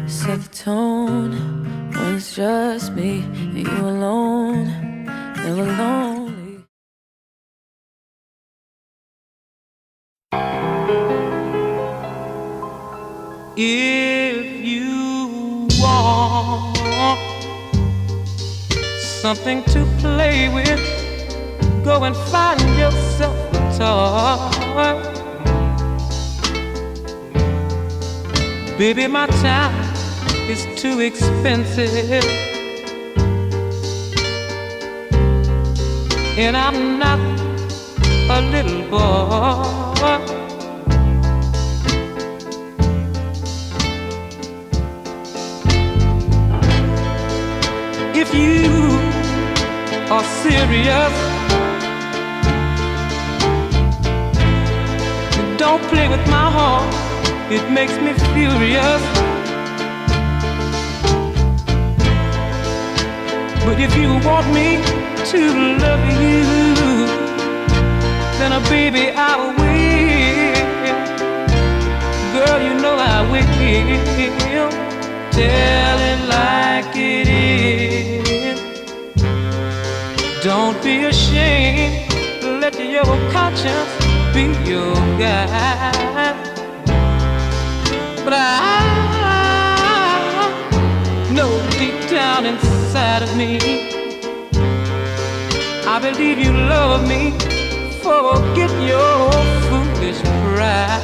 Set the tone when it's just me and you alone, never lonely. If you want something to play with, go and find yourself a toy. Baby, my time is too expensive, and I'm not a little boy. If you are serious, don't play with my heart, it makes me furious. But if you want me to love you, then baby, I will. Girl, you know I will. Tell it like it is. Don't be ashamed, let your conscience be your guide. But I know deep down inside of me, I believe you love me. Forget your foolish pride.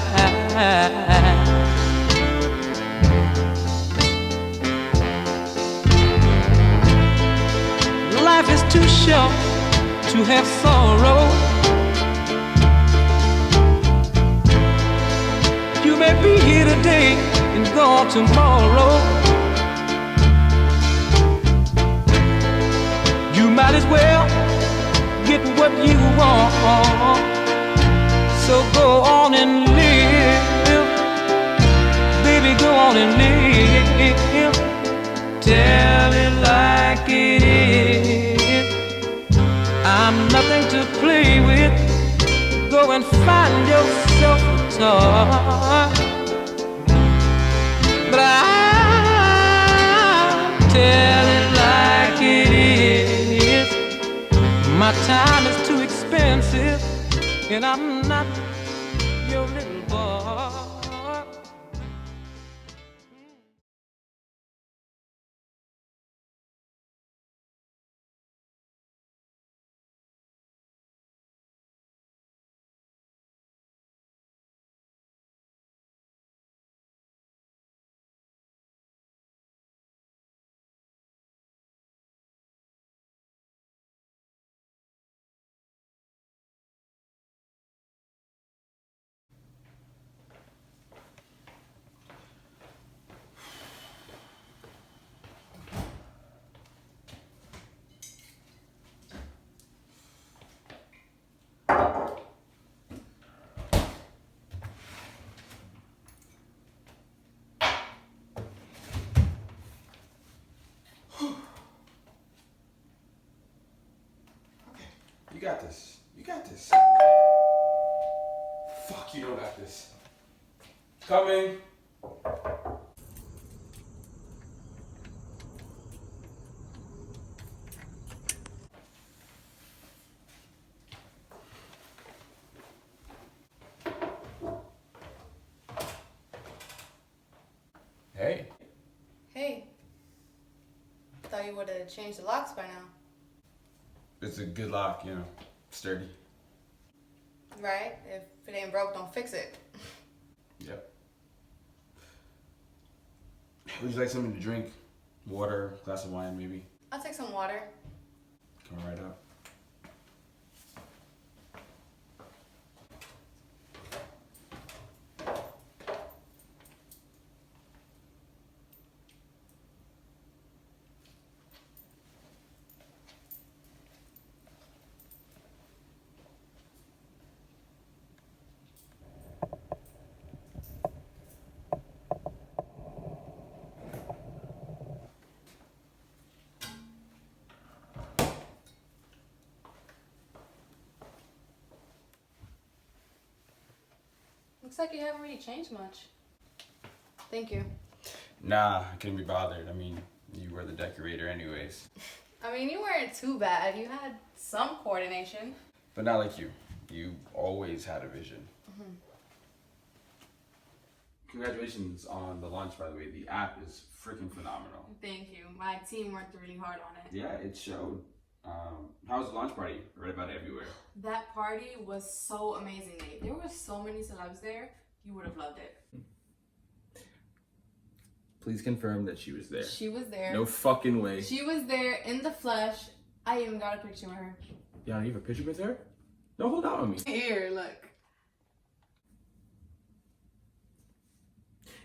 Life is too short to have sorrow. You may be here today and gone tomorrow. You might as well get what you want. So go on and live, baby, go on and live. Tell it like it is. I'm nothing to play with. Go and find yourself a toy. But I'll tell it like it is. My time is too expensive, and I'm not your little boy. You got this. You got this. Fuck, you don't got this. Coming. Hey. Hey. Thought you would have changed the locks by now. It's a good lock, you know, sturdy. Right? If it ain't broke, don't fix it. Yep. Would you like something to drink? Water, glass of wine, maybe? I'll take some water. Come right up. Looks like you haven't really changed much. Thank you. Nah, I couldn't be bothered. I mean, you were the decorator anyways. I mean, you weren't too bad. You had some coordination. But not like you. You always had a vision. Mm-hmm. Congratulations on the launch, by the way. The app is freaking phenomenal. Thank you. My team worked really hard on it. Yeah, it showed. How was the launch party? I read about it everywhere. That party was so amazing, Nate. There were so many celebs there. You would have loved it. Please confirm that she was there. She was there. No fucking way. She was there in the flesh. I even got a picture with her. Yana, you have a picture with her? No, hold on with me. Here, look.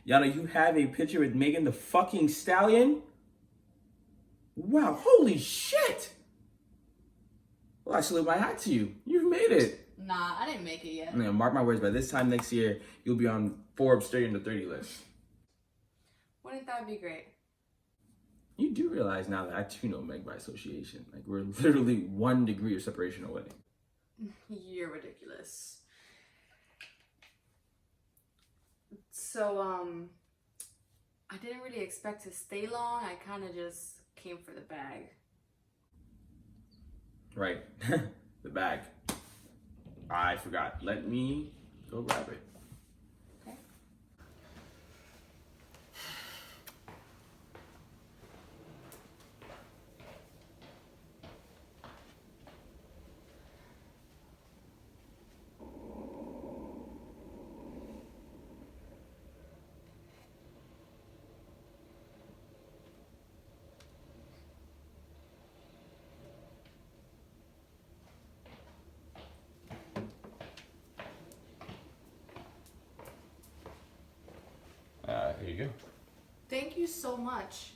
Yana, you have a picture with Megan the fucking Stallion? Wow, holy shit! Well, I salute my hat to you. You've made it. Nah, I didn't make it yet. I'm gonna mark my words, by this time next year, you'll be on Forbes 30 under 30 list. Wouldn't that be great? You do realize now that I too know Meg by association. Like, we're literally 1 degree of separation away. You're ridiculous. So, I didn't really expect to stay long. I kind of just came for the bag. Right. The bag. I forgot. Let me go grab it. Okay. Here you go. Thank you so much.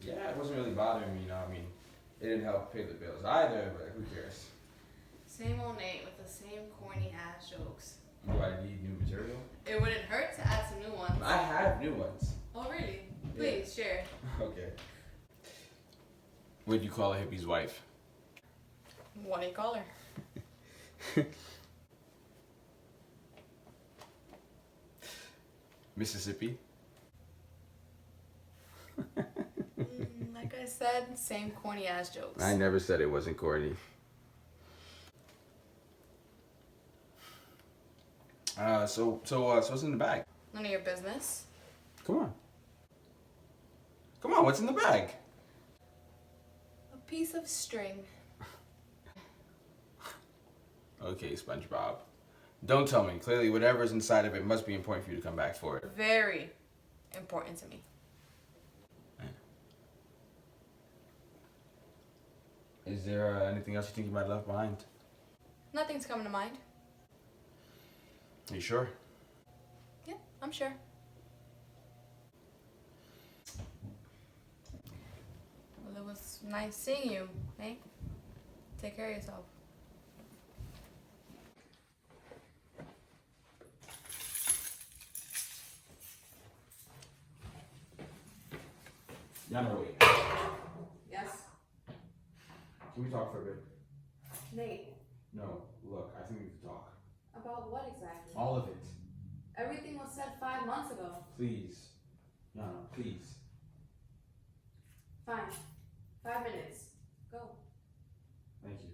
Yeah, it wasn't really bothering me, you know. I mean, it didn't help pay the bills either, but who cares? Same old Nate with the same corny ass jokes. Do I need new material? It wouldn't hurt to add some new ones. I have new ones. Oh, really? Please, share. Okay. What'd you call a hippie's wife? What do you call her? Mississippi? Like I said, same corny ass jokes. I never said it wasn't corny. So what's in the bag? None of your business. Come on. Come on, what's in the bag? A piece of string. Okay, SpongeBob. Don't tell me. Clearly, whatever's inside of it must be important for you to come back for it. Very important to me. Is there anything else you think you might have left behind? Nothing's coming to mind. Are you sure? Yeah, I'm sure. Well, it was nice seeing you, Nate. Take care of yourself. Yana, wait. Yes? Can we talk for a bit? Nate, No, look, I think we can talk. about what exactly? All of it. Everything was said 5 months ago. Please. Yana, please. Fine. 5 minutes. Go. Thank you.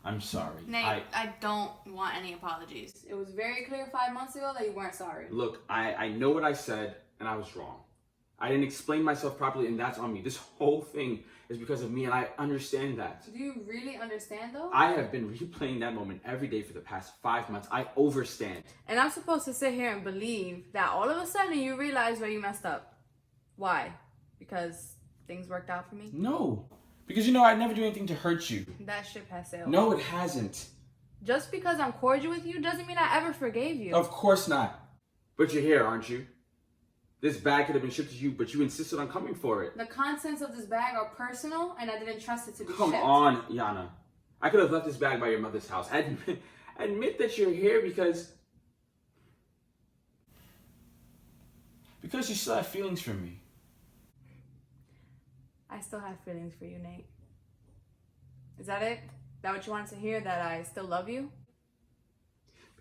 I'm sorry. Nate, I don't want any apologies. It was very clear 5 months ago that you weren't sorry. Look, I know what I said, and I was wrong. I didn't explain myself properly, and that's on me. This whole thing is because of me, and I understand that. Do you really understand, though? I have been replaying that moment every day for the past 5 months. I overstand. And I'm supposed to sit here and believe that all of a sudden you realize where you messed up. Why? Because things worked out for me? No. Because, you know, I'd never do anything to hurt you. That ship has sailed. No, it hasn't. Just because I'm cordial with you doesn't mean I ever forgave you. Of course not. But you're here, aren't you? This bag could have been shipped to you, but you insisted on coming for it. The contents of this bag are personal, and I didn't trust it to be Come shipped. on, Yana. I could have left this bag by your mother's house. Admit that you're here because you still have feelings for me. I still have feelings for you, Nate. Is that it? Is that what you wanted to hear? That I still love you?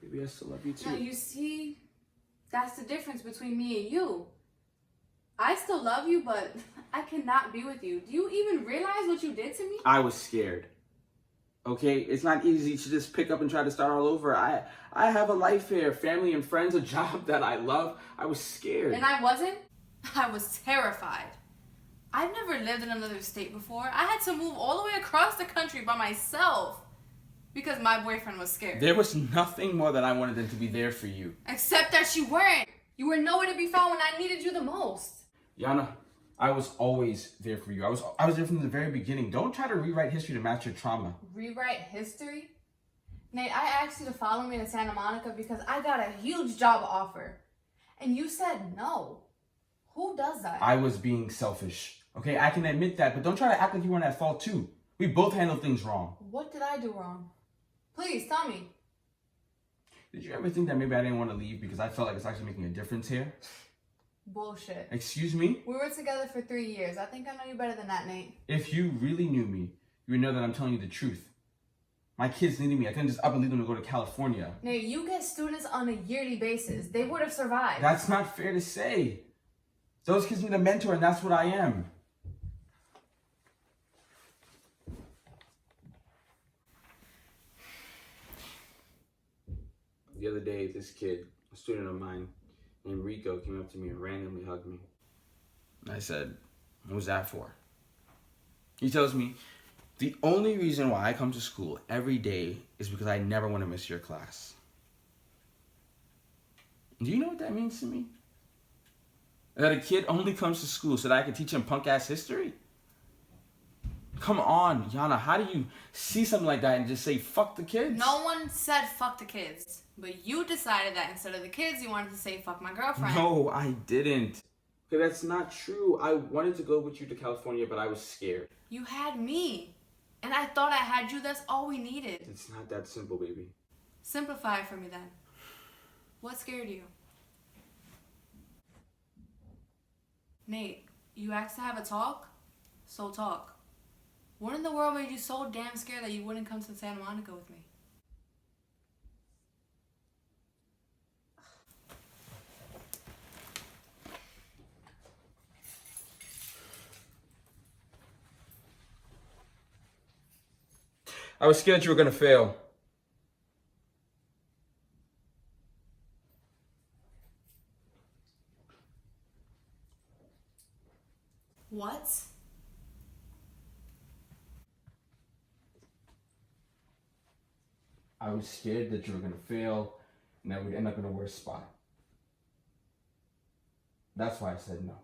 Baby, I still love you too. No, you see, that's the difference between me and you. I still love you, but I cannot be with you. Do you even realize what you did to me? I was scared. Okay? It's not easy to just pick up and try to start all over. I have a life here, family and friends, a job that I love. I was scared. And I wasn't? I was terrified. I've never lived in another state before. I had to move all the way across the country by myself because my boyfriend was scared. There was nothing more that I wanted than to be there for you. Except that you weren't. You were nowhere to be found when I needed you the most. Yana, I was always there for you. I was there from the very beginning. Don't try to rewrite history to match your trauma. Rewrite history? Nate, I asked you to follow me to Santa Monica because I got a huge job offer. And you said no. Who does that? I was being selfish. Okay, I can admit that, but don't try to act like you weren't at fault too. We both handled things wrong. What did I do wrong? Please, tell me. Did you ever think that maybe I didn't want to leave because I felt like it's actually making a difference here? Bullshit. Excuse me? We were together for 3 years. I think I know you better than that, Nate. If you really knew me, you would know that I'm telling you the truth. My kids needed me. I couldn't just up and leave them to go to California. Nate, you get students on a yearly basis. They would have survived. That's not fair to say. Those kids need a mentor, and that's what I am. The other day, this kid, a student of mine, named Rico, came up to me and randomly hugged me. I said, "What was that for?" He tells me, "The only reason why I come to school every day is because I never want to miss your class." Do you know what that means to me? That a kid only comes to school so that I can teach him punk-ass history? Come on, Yana, how do you see something like that and just say, fuck the kids? No one said fuck the kids. But you decided that instead of the kids, you wanted to say fuck my girlfriend. No, I didn't. Okay, that's not true. I wanted to go with you to California, but I was scared. You had me. And I thought I had you. That's all we needed. It's not that simple, baby. Simplify it for me then. What scared you? Nate, you asked to have a talk? So talk. What in the world made you so damn scared that you wouldn't come to Santa Monica with me? I was scared you were gonna fail. What? I was scared that you were gonna fail and that we'd end up in a worse spot. That's why I said no.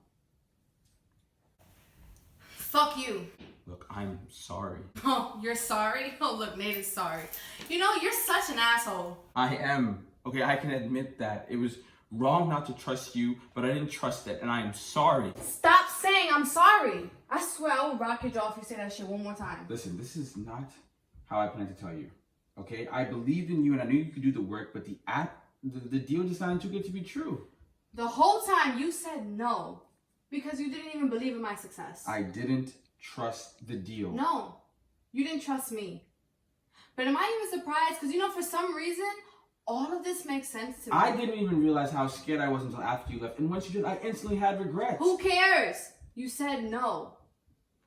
Fuck you. Look, I'm sorry. Oh, you're sorry? Oh, look, Nate is sorry. You know, you're such an asshole. I am. Okay, I can admit that. It was wrong not to trust you, but I didn't trust it, and I am sorry. Stop saying I'm sorry. I swear I will rock your jaw if you say that shit one more time. Listen, this is not how I plan to tell you. Okay? I believed in you and I knew you could do the work, but the deal just sounded too good to be true. The whole time you said no because you didn't even believe in my success. I didn't trust the deal. No, you didn't trust me. But am I even surprised? Because, you know, for some reason, all of this makes sense to me. I didn't even realize how scared I was until after you left. And once you did, I instantly had regrets. Who cares? You said no.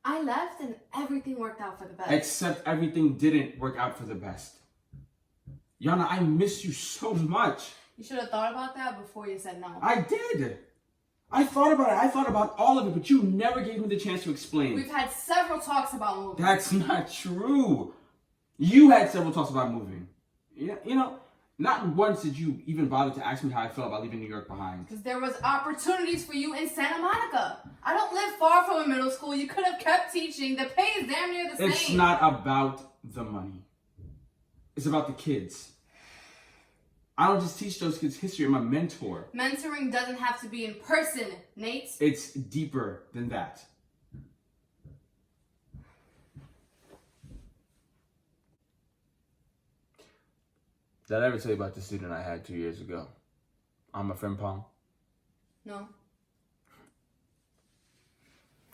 I left and everything worked out for the best. Except everything didn't work out for the best. Yana, I miss you so much. You should have thought about that before you said no. I did. I thought about it. I thought about all of it, but you never gave me the chance to explain. We've had several talks about moving. That's not true. You had several talks about moving. Yeah, you know, not once did you even bother to ask me how I felt about leaving New York behind. Because there was opportunities for you in Santa Monica. I don't live far from a middle school. You could have kept teaching. The pay is damn near the same. It's not about the money. It's about the kids. I don't just teach those kids history. I'm a mentor. Mentoring doesn't have to be in person, Nate. It's deeper than that. Did I ever tell you about the student I had 2 years ago? On my friend Pong? No.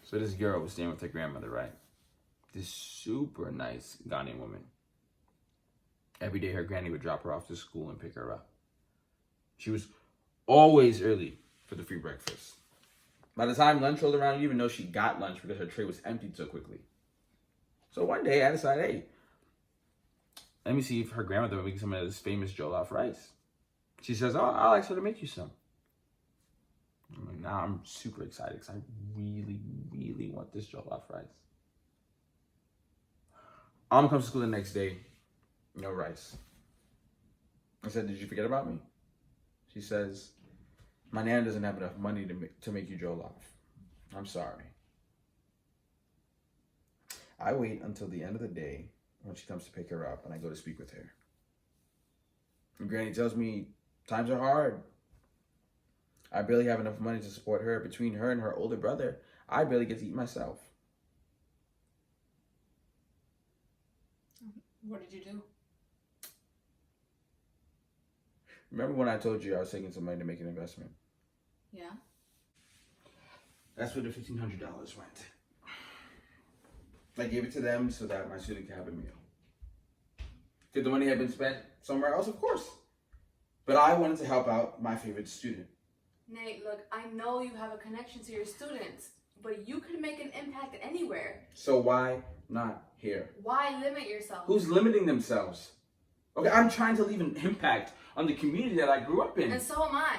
So this girl was staying with her grandmother, right? This super nice Ghanaian woman. Every day her granny would drop her off to school and pick her up. She was always early for the free breakfast. By the time lunch rolled around, you didn't even know she got lunch because her tray was emptied so quickly. So one day I decided, hey, let me see if her grandmother would make some of this famous jollof rice. She says, oh, I'll ask her to make you some. Now I'm super excited because I really, really want this jollof rice. Mom comes to school the next day, no rice. I said, did you forget about me? She says, my nan doesn't have enough money to make you jollof. I'm sorry. I wait until the end of the day when she comes to pick her up and I go to speak with her. And Granny tells me times are hard. I barely have enough money to support her. Between her and her older brother, I barely get to eat myself. What did you do? Remember when I told you I was taking some money to make an investment? Yeah. That's where the $1,500 went. I gave it to them so that my student could have a meal. Could the money have been spent somewhere else? Of course. But I wanted to help out my favorite student. Nate, look, I know you have a connection to your students, but you could make an impact anywhere. So why not here? Why limit yourself? Who's limiting themselves? Okay, I'm trying to leave an impact on the community that I grew up in. And so am I.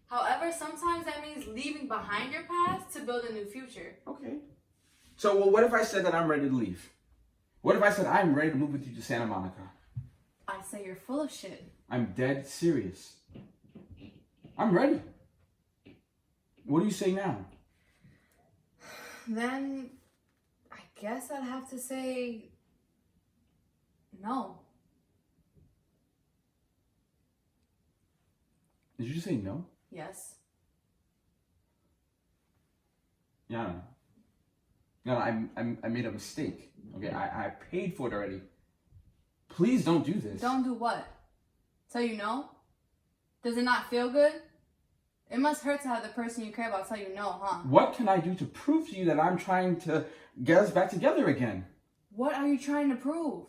However, sometimes that means leaving behind your past to build a new future. Okay. So, well, what if I said that I'm ready to leave? What if I said I'm ready to move with you to Santa Monica? I say you're full of shit. I'm dead serious. I'm ready. What do you say now? Then I guess I'd have to say no. Did you just say no? Yes. Yana. Yana, I made a mistake. Okay, I paid for it already. Please don't do this. Don't do what? Tell you no? Does it not feel good? It must hurt to have the person you care about tell you no, huh? What can I do to prove to you that I'm trying to get us back together again? What are you trying to prove?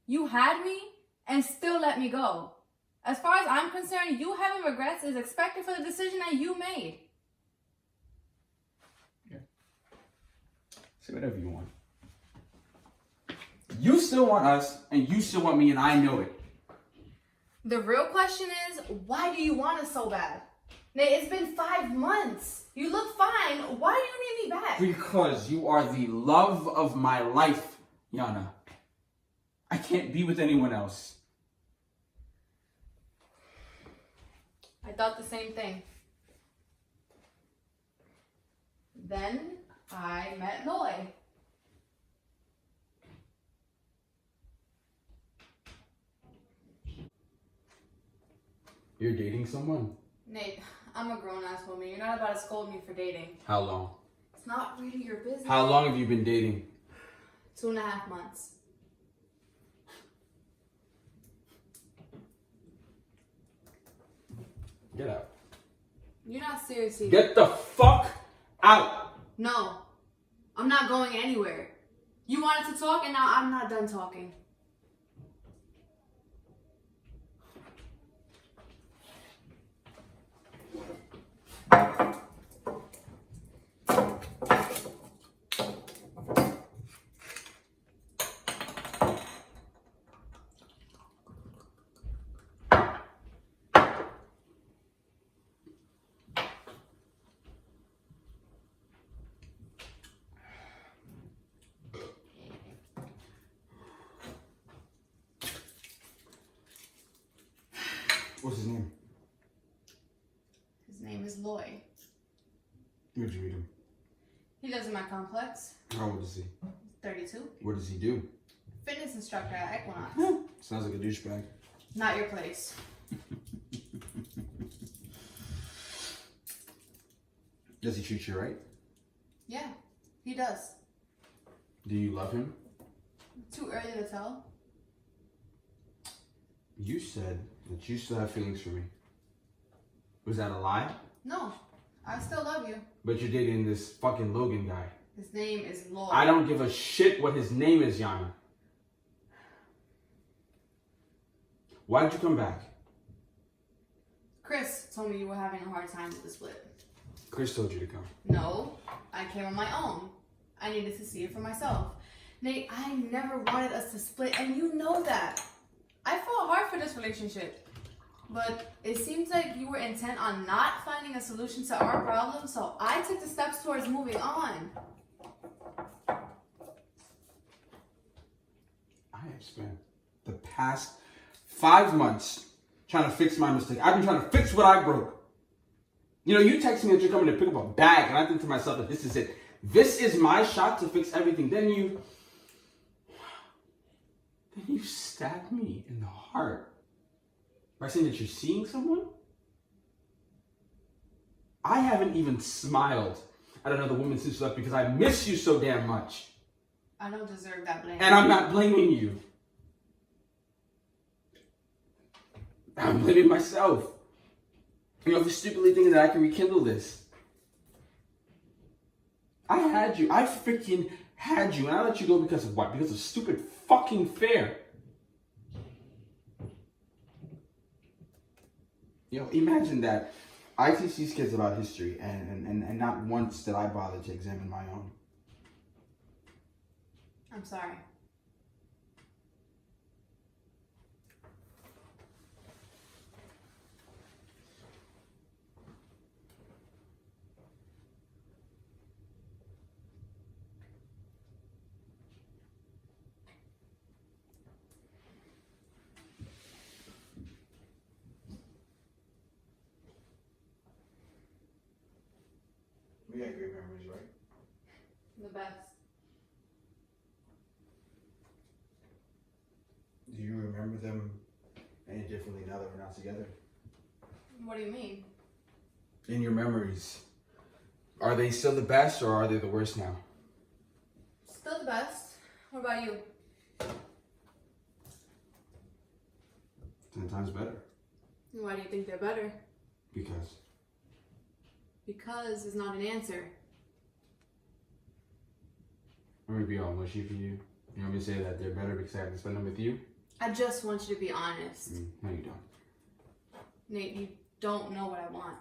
You had me and still let me go. As far as I'm concerned, you having regrets is expected for the decision that you made. Yeah. Say whatever you want. You still want us, and you still want me, and I know it. The real question is, why do you want us so bad? Nate, it's been 5 months. You look fine. Why do you need me back? Because you are the love of my life, Yana. I can't be with anyone else. I thought the same thing. Then I met Loy. You're dating someone? Nate, I'm a grown-ass woman. You're not about to scold me for dating. How long? It's not really your business. How long have you been dating? 2.5 months. Get out. You're not serious either. Get the fuck out! No, I'm not going anywhere. You wanted to talk and now I'm not done talking. What's his name? His name is Loy. Where'd you meet him? He lives in my complex. How old is he? 32. What does he do? Fitness instructor at Equinox. Sounds like a douchebag. Not your place. Does he treat you right? Yeah, he does. Do you love him? Too early to tell. You said that you still have feelings for me. Was that a lie? No, I still love you. But you're dating this fucking Logan guy. His name is Lloyd. I don't give a shit what his name is, Yana. Why did you come back? Chris told me you were having a hard time with the split. Chris told you to come. No, I came on my own. I needed to see it for myself. Nate, I never wanted us to split, and you know that. I fought hard for this relationship. But it seems like you were intent on not finding a solution to our problem, so I took the steps towards moving on. I have spent the past 5 months trying to fix my mistake. I've been trying to fix what I broke. You know, you text me that you're coming to pick up a bag, and I think to myself that this is it. This is my shot to fix everything. Then you stabbed me in the heart by saying that you're seeing someone. I haven't even smiled at another woman since you left because I miss you so damn much. I don't deserve that blame. And I'm not blaming you. I'm blaming myself. You know, for stupidly thinking that I can rekindle this. I had you. I freaking had you. And I let you go because of what? Because of stupid fucking fear. You know, imagine that. I teach these kids about history and not once did I bother to examine my own. I'm sorry. We had great memories, right? The best. Do you remember them any differently now that we're not together? What do you mean? In your memories, are they still the best or are they the worst now? Still the best. What about you? 10 times better. Why do you think they're better? Because Because is not an answer. I'm gonna be all mushy for you. You want me to say that they're better because I have to spend them with you? I just want you to be honest. No, you don't. Nate, you don't know what I want.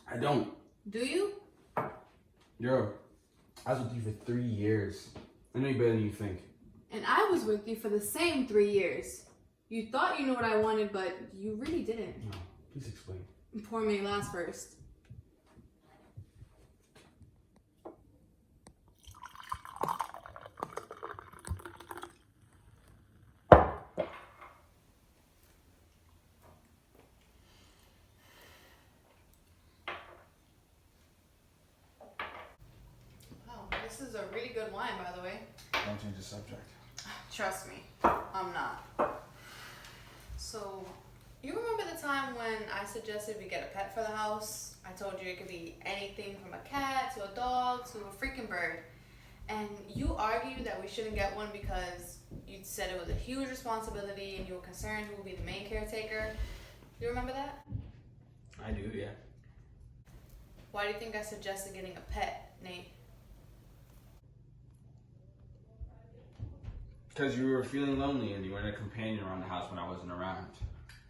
I don't. Do you? Yo, I was with you for 3 years. I know you better than you think. And I was with you for the same 3 years. You thought you knew what I wanted, but you really didn't. No, please explain. Poor me last first. Wow, this is a really good wine, by the way. Don't change the subject. Trust me, I'm not. So, you remember the time when I suggested we get a pet for the house? I told you it could be anything from a cat to a dog to a freaking bird. And you argued that we shouldn't get one because you said it was a huge responsibility and you were concerned who would be the main caretaker. You remember that? I do, yeah. Why do you think I suggested getting a pet, Nate? Because you were feeling lonely and you wanted a companion around the house when I wasn't around.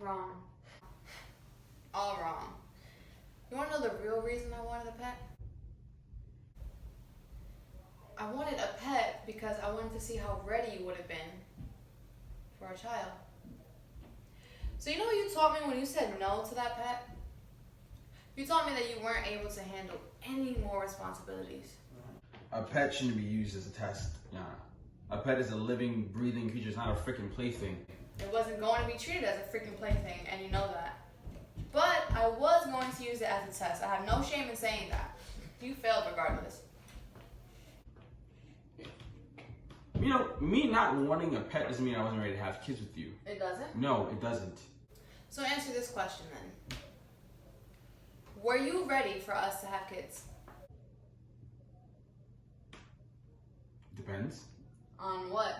Wrong. All wrong. You want to know the real reason I wanted a pet? I wanted a pet because I wanted to see how ready you would have been for a child. So you know what you taught me when you said no to that pet? You taught me that you weren't able to handle any more responsibilities. A pet shouldn't be used as a test, Yana. A pet is a living, breathing creature. It's not a freaking plaything. It wasn't going to be treated as a freaking plaything, and you know that. But I was going to use it as a test. I have no shame in saying that. You failed regardless. You know, me not wanting a pet doesn't mean I wasn't ready to have kids with you. It doesn't? No, it doesn't. So answer this question then. Were you ready for us to have kids? Depends. On what?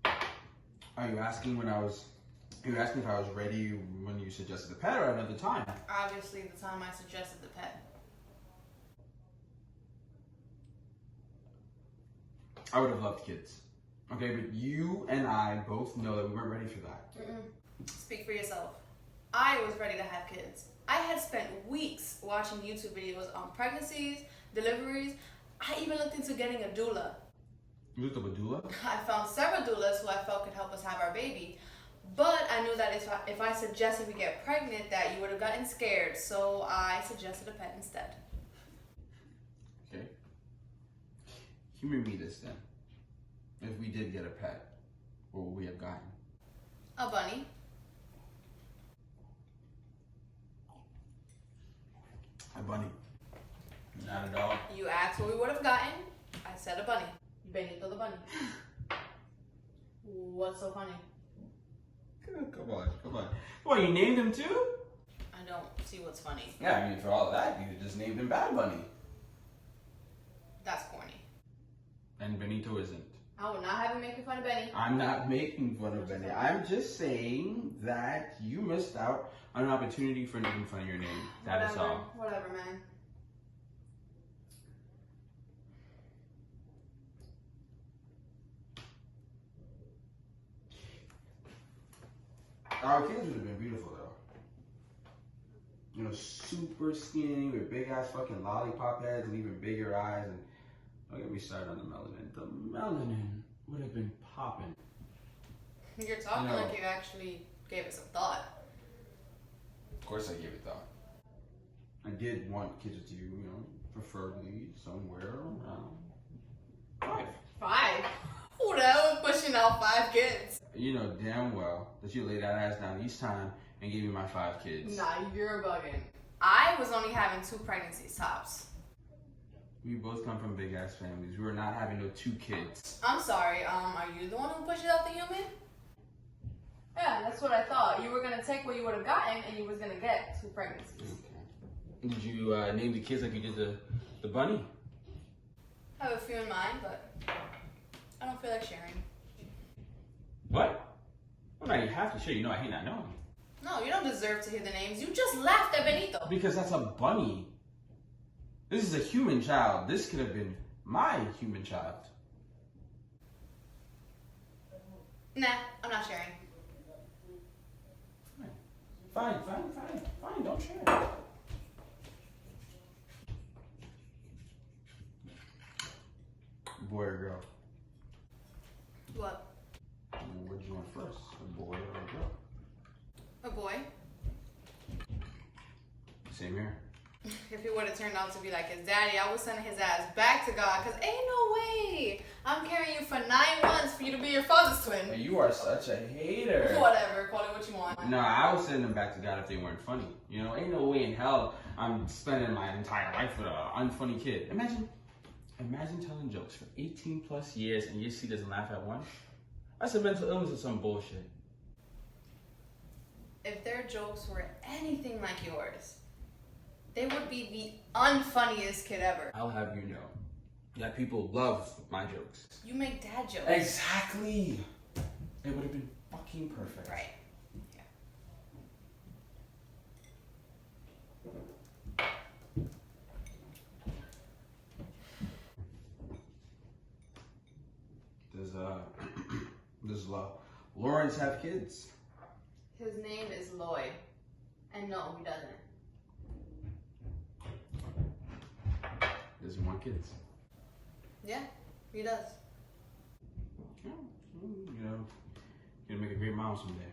Are you asking when I was... Are you asking if I was ready when you suggested the pet or at another time? Obviously, the time I suggested the pet. I would have loved kids. Okay, but you and I both know that we weren't ready for that. Speak for yourself. I was ready to have kids. I had spent weeks watching YouTube videos on pregnancies, deliveries. I even looked into getting a doula. You looked up a doula? I found several doulas who I felt could help us have our baby. But I knew that if I suggested we get pregnant, that you would have gotten scared. So I suggested a pet instead. Okay. Humor me this then. If we did get a pet, what would we have gotten? A bunny. A bunny. Not a dog. You asked what we would have gotten. I said a bunny. Benito the bunny. What's so funny? Come on. Well, you named him too? I don't see what's funny. Yeah, I mean, for all of that, you just named him Bad Bunny. That's corny. And Benito isn't. I will not have you making fun of Benny. I'm not making fun of Benny. I'm just saying that you missed out on an opportunity for making fun of your name. That is all. Whatever, man. Our kids would have been beautiful though. You know, super skinny with big ass fucking lollipop heads and even bigger eyes. And don't get me started on the melanin. The melanin would have been popping. You're talking like you actually gave it some thought. Of course I gave it thought. I did want kids with you, preferably somewhere around 5? Who the hell was pushing out 5 kids? You know damn well that you laid that ass down each time and gave me my 5 kids. Nah, you're bugging. I was only having 2 pregnancies tops. We both come from big ass families. We were not having no 2 kids. I'm sorry, are you the one who pushed out the human? Yeah, that's what I thought. You were gonna take what you would have gotten and you was gonna get 2 pregnancies. Okay. Did you name the kids like you did the bunny? I have a few in mind, but I don't feel like sharing. What? Well, now you have to share. You know I hate not knowing. No, you don't deserve to hear the names. You just laughed at Benito. Because that's a bunny. This is a human child. This could have been my human child. Nah, I'm not sharing. Fine. Don't share. Boy or girl? What? What did you want first? A boy or a girl? A boy. Same here. If he would have turned out to be like his daddy, I was sending his ass back to God, because ain't no way I'm carrying you for 9 months for you to be your father's twin. Hey, you are such a hater. Whatever, call it what you want. No, I would send them back to God if they weren't funny. Ain't no way in hell I'm spending my entire life with an unfunny kid. Imagine telling jokes for 18 plus years and your seed doesn't laugh at one. That's a mental illness or some bullshit. If their jokes were anything like yours, they would be the unfunniest kid ever. I'll have you know that people love my jokes. You make dad jokes. Exactly. It would have been fucking perfect. Right. Yeah. Does Lawrence have kids? His name is Lloyd. And no, he doesn't. Does he want kids? Yeah, he does. Yeah, you're gonna make a great mom someday.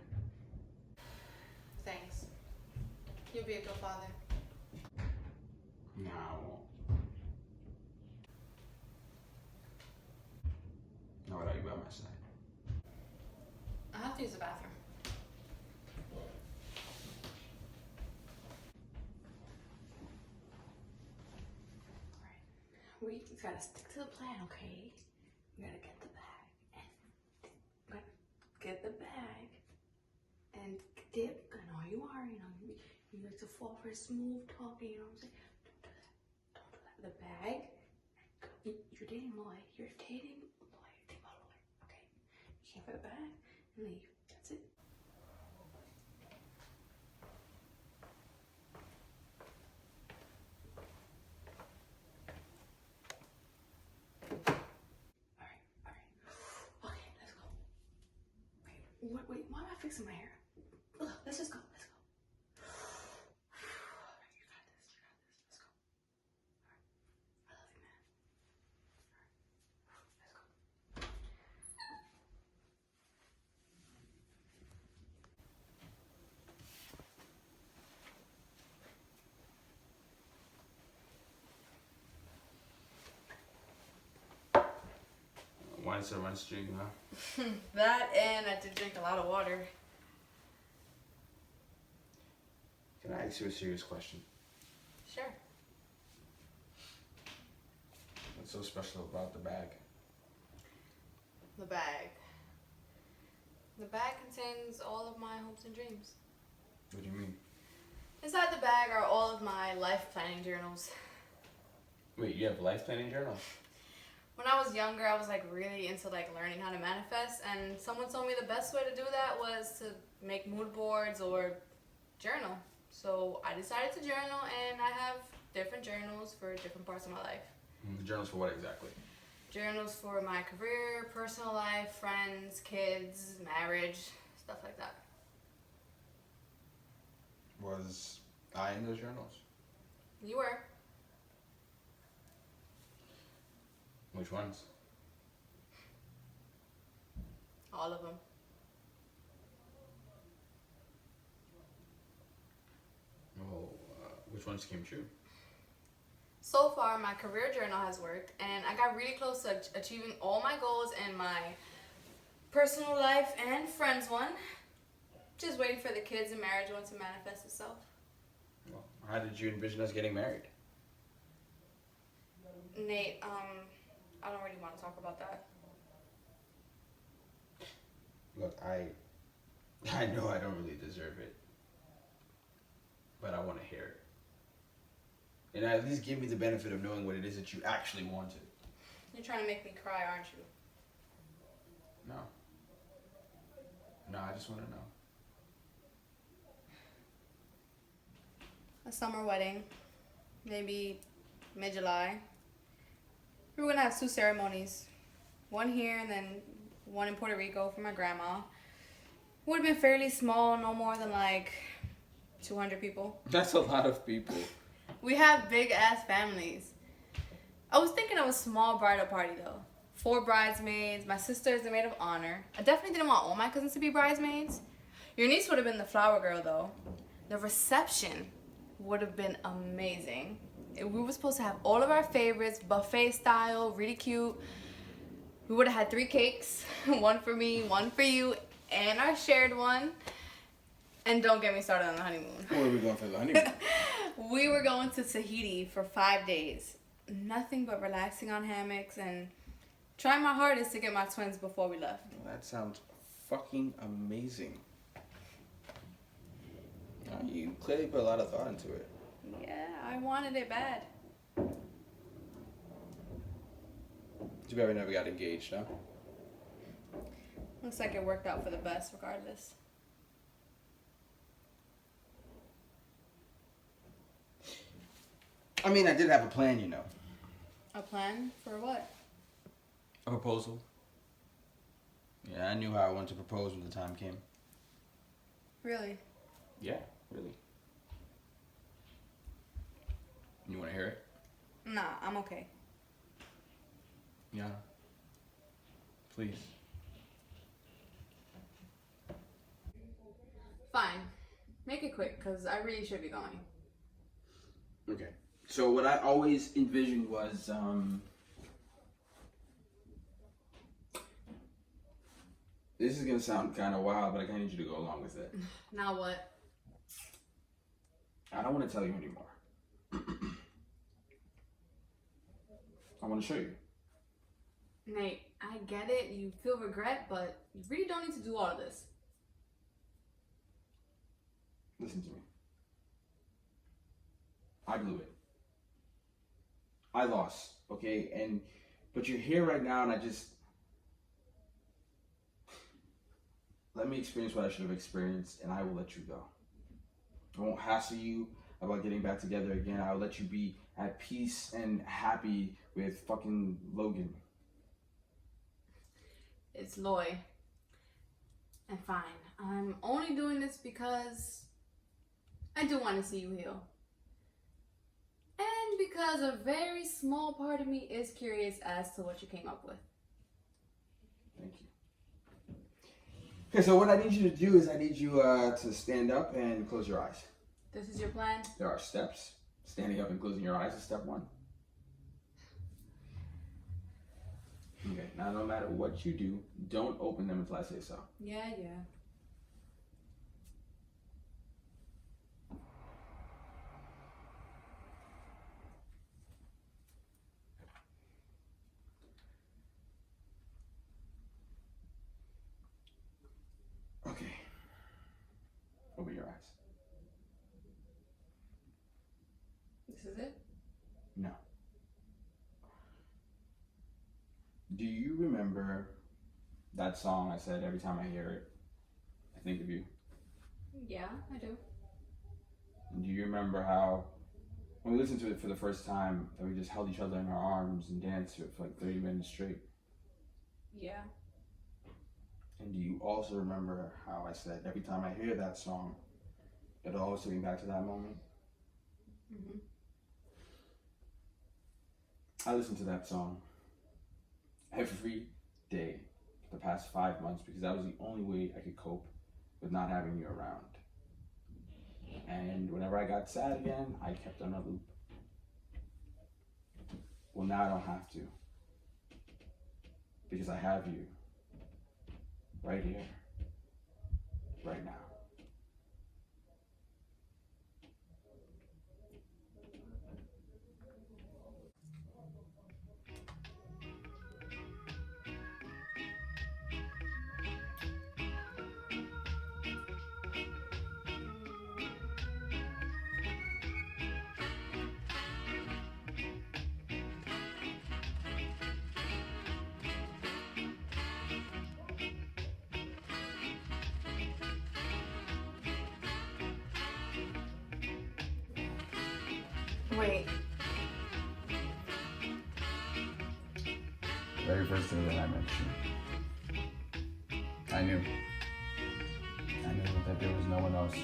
Thanks. You'll be a good father. Nah, I won't. Not without you by my side. I have to use the bathroom. We just gotta stick to the plan, okay? You gotta get the bag and get the bag and dip. I know you are, you know, you like to fall for smooth talking, you know what I'm saying? Don't do that. The bag, you're dating Lloyd. You're dating Lloyd. Think about Lloyd, okay? You can't put the bag and leave. That's it. Okay, let's go. Wait, why am I fixing my hair? Ugh, let's just go, let's go. Alright, you got this, let's go. Alright, I love you, man. Alright, let's go. Wine so much drink, huh? That and I did drink a lot of water. Can I ask you a serious question? Sure. What's so special about the bag? The bag. The bag contains all of my hopes and dreams. What do you mean? Inside the bag are all of my life planning journals. Wait, you have life planning journals? When I was younger, I was like really into like learning how to manifest, and someone told me the best way to do that was to make mood boards or journal. So I decided to journal, and I have different journals for different parts of my life. Journals for what exactly? Journals for my career, personal life, friends, kids, marriage, stuff like that. Was I in those journals? You were. Which ones? All of them. Oh, which ones came true? So far, my career journal has worked, and I got really close to achieving all my goals in my personal life and friends one. Just waiting for the kids and marriage one to manifest itself. Well, how did you envision us getting married? Nate, I don't really want to talk about that. Look, I know I don't really deserve it, but I want to hear it. And at least give me the benefit of knowing what it is that you actually wanted. You're trying to make me cry, aren't you? No. No, I just want to know. A summer wedding, maybe mid-July. We were going to have 2 ceremonies. One here and then one in Puerto Rico for my grandma. Would have been fairly small, no more than like 200 people. That's a lot of people. We have big-ass families. I was thinking of a small bridal party, though. 4 bridesmaids. My sister is the maid of honor. I definitely didn't want all my cousins to be bridesmaids. Your niece would have been the flower girl, though. The reception would have been amazing. We were supposed to have all of our favorites, buffet style, really cute. We would have had 3 cakes. 1 for me, 1 for you, and our shared one. And don't get me started on the honeymoon. Where are we going for the honeymoon? We were going to Tahiti for 5 days. Nothing but relaxing on hammocks and trying my hardest to get my twins before we left. Well, that sounds fucking amazing. You clearly put a lot of thought into it. Yeah, I wanted it bad. Too bad we never got engaged, huh? Looks like it worked out for the best regardless. I mean, I did have a plan, you know. A plan for what? A proposal. Yeah, I knew how I wanted to propose when the time came. Really? Yeah, really. You want to hear it? Nah, I'm okay. Yeah. Please. Fine. Make it quick, because I really should be going. Okay. So what I always envisioned was, this is going to sound kind of wild, but I kind of need you to go along with it. Now what? I don't want to tell you anymore. I want to show you. Nate, I get it. You feel regret, but you really don't need to do all of this. Listen to me. I blew it. I lost, okay? But you're here right now, and let me experience what I should have experienced, and I will let you go. I won't hassle you about getting back together again. I'll let you be at peace and happy with fucking Logan. It's Loy. And fine. I'm only doing this because I do want to see you heal. And because a very small part of me is curious as to what you came up with. Thank you. Okay, so what I need you to do is I need you to stand up and close your eyes. This is your plan? There are steps. Standing up and closing your eyes is step one. Okay, now no matter what you do, don't open them until I say so. Yeah. Okay. Open your eyes. This is it? No. Do you remember that song I said every time I hear it, I think of you? Yeah, I do. And do you remember how, when we listened to it for the first time, that we just held each other in our arms and danced to it for like 30 minutes straight? Yeah. And do you also remember how I said every time I hear that song, it'll always take me back to that moment? Mm-hmm. I listened to that song every day for the past 5 months because that was the only way I could cope with not having you around. And whenever I got sad again, I kept on a loop. Well, now I don't have to because I have you right here, right now. Wait. The very first day that I met you, I knew that there was no one else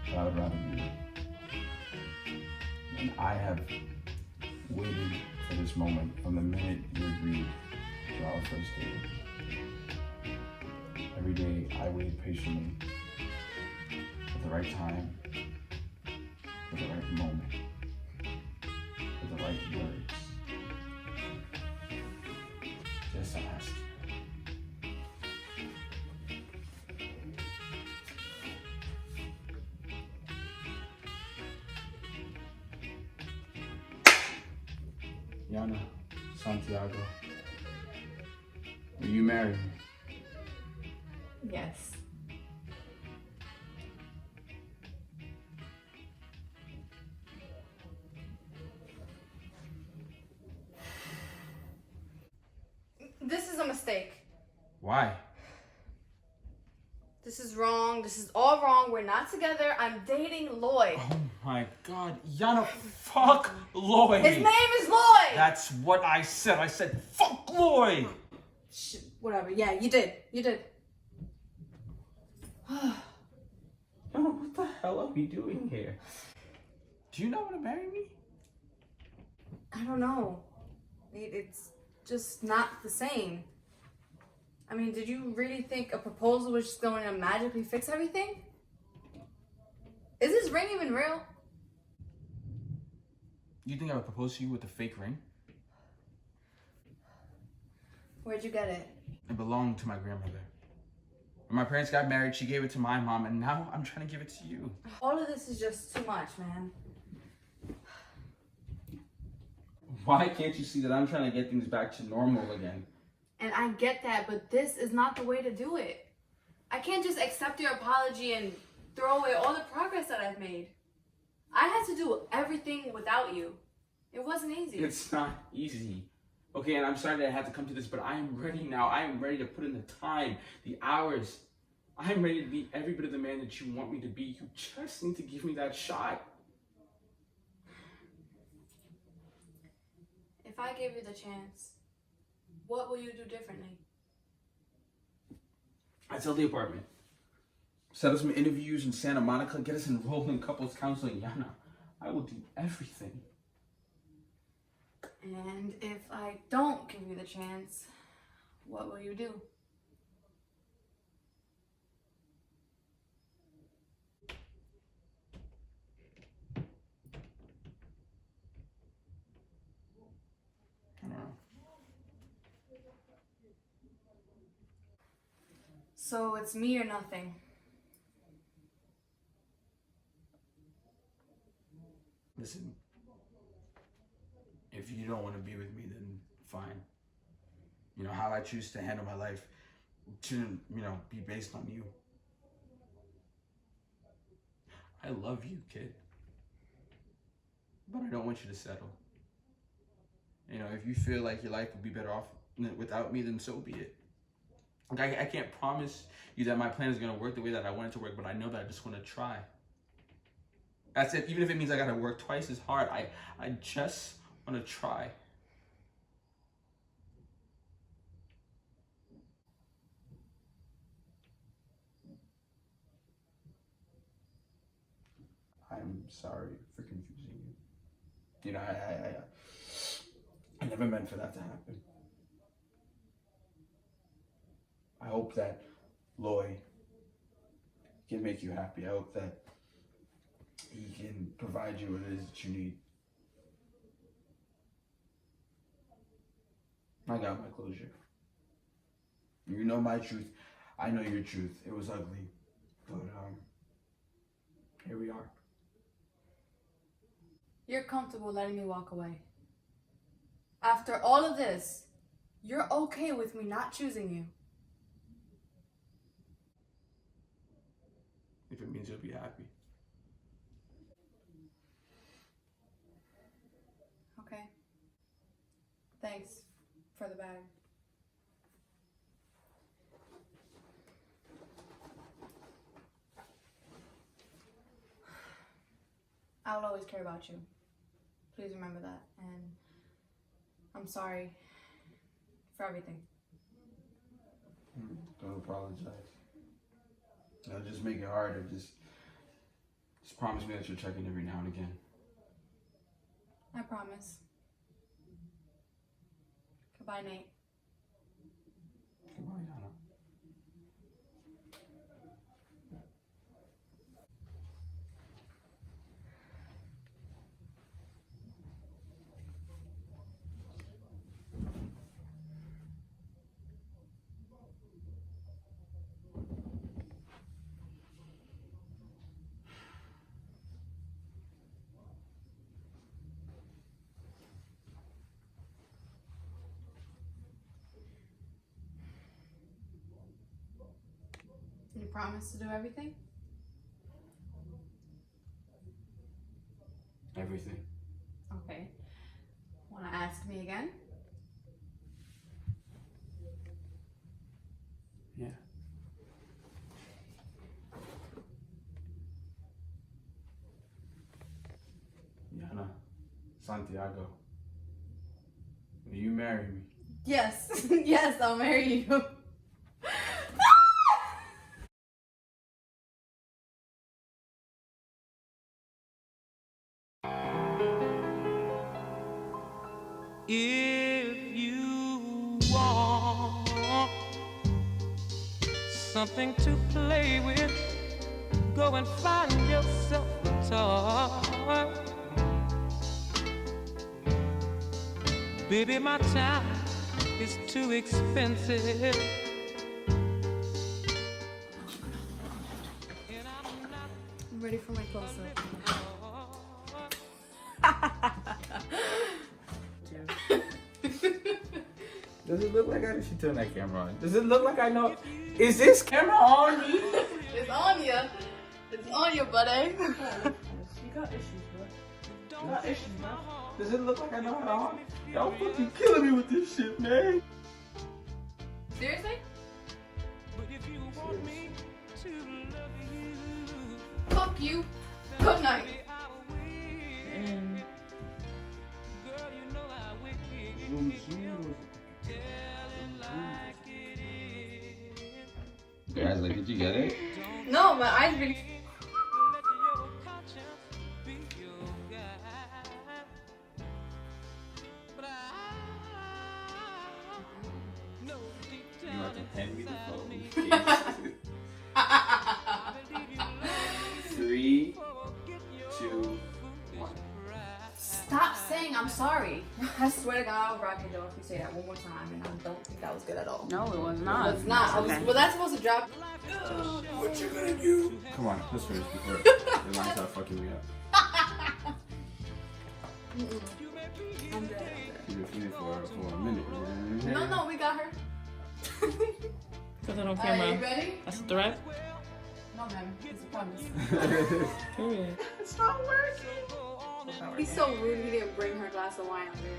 that I would rather be with. And I have waited for this moment from the minute you agreed to our first date. Every day I waited patiently at the right time, at the right moment, with the right words. Just to ask you. Yana, Santiago, will you marry me? Yes. This is a mistake. Why? This is wrong. This is all wrong. We're not together. I'm dating Lloyd. Oh my God, Yana, fuck Lloyd. His name is Lloyd. That's what I said. I said, fuck Lloyd. Whatever. Yeah, you did. You did. Yana, what the hell are we doing here? Do you not want to marry me? I don't know. It's just not the same. I mean, did you really think a proposal was just going to magically fix everything? Is this ring even real? You think I would propose to you with a fake ring? Where'd you get it? It belonged to my grandmother. When my parents got married, she gave it to my mom, and now I'm trying to give it to you. All of this is just too much, man. Why can't you see that I'm trying to get things back to normal again? And I get that, but this is not the way to do it. I can't just accept your apology and throw away all the progress that I've made. I had to do everything without you. It wasn't easy. It's not easy. Okay, and I'm sorry that I had to come to this, but I am ready now. I am ready to put in the time, the hours. I am ready to be every bit of the man that you want me to be. You just need to give me that shot. If I gave you the chance, what will you do differently? I'd sell the apartment. Set up some interviews in Santa Monica. Get us enrolled in couples counseling. Yana, I will do everything. And if I don't give you the chance, what will you do? I don't know. So it's me or nothing. Listen, if you don't want to be with me, then fine. You know, how I choose to handle my life shouldn't, be based on you. I love you, kid. But I don't want you to settle. You know, if you feel like your life would be better off without me, then so be it. Like, I can't promise you that my plan is going to work the way that I want it to work, but I know that I just want to try. That's it. Even if it means I got to work twice as hard, I just want to try. I'm sorry for confusing you. You know, I never meant for that to happen. I hope that Lloyd can make you happy. I hope that he can provide you what it is that you need. I got my closure. You know my truth. I know your truth. It was ugly. But, here we are. You're comfortable letting me walk away. After all of this, you're okay with me not choosing you. If it means you'll be happy. Okay. Thanks for the bag. I will always care about you. Please remember that. And I'm sorry for everything. Don't apologize. Just make it harder. Just promise me that you'll check in every now and again. I promise. Goodbye, Nate. Goodbye, Yana. You promise to do everything? Everything. Okay. Want to ask me again? Yeah. Yana, Santiago, will you marry me? Yes. Yes, I'll marry you. If you want something to play with, go and find yourself a toy. Baby, my time is too expensive. And I'm ready for my close-up. Does it look like I should turn that camera on? Does it look like I know? Is this camera on me? It's on you. It's on you, buddy. You got issues, bro. You got issues, man. Does it look like I know how to on? Y'all fucking killing me with this shit, man. Seriously? Fuck you. Good night. Guys, like, did you get it? No, my eyes been. You have to hand me the phone. 3, 2, 1. Stop saying I'm sorry. I swear to God, I'll rock your door if you say that one more time, and I don't think that was good at all. No, it was not. It's not. Okay. Well, that's supposed to drop. What you gonna do? Come on, let's finish before your lines start fucking me up. I'm dead. You've been feeling for a minute. No, we got her. Put that on Are camera. you ready? That's a threat? No, ma'am. It's a promise. Period. It's not working. He's so rude. He didn't bring her glass of wine over here.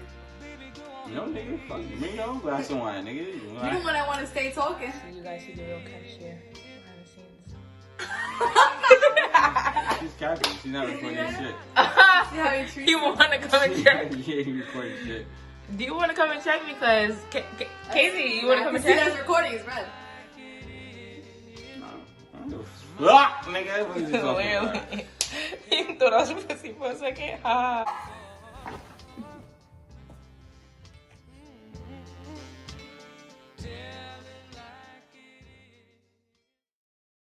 You know, nigga, fuck you. Bring your own glass of wine, nigga. You the one that want to stay talking. So you guys see the real cashier behind the scenes. She's capping. She's not recording shit. See how he treats You want to come and check? Yeah, he recording shit. Do you want to come and check? Because, Casey, you want to come and See, check? that's recording. It's red. Ah, nigga, what is this talking about? You thought I was pussy for a second? Ha.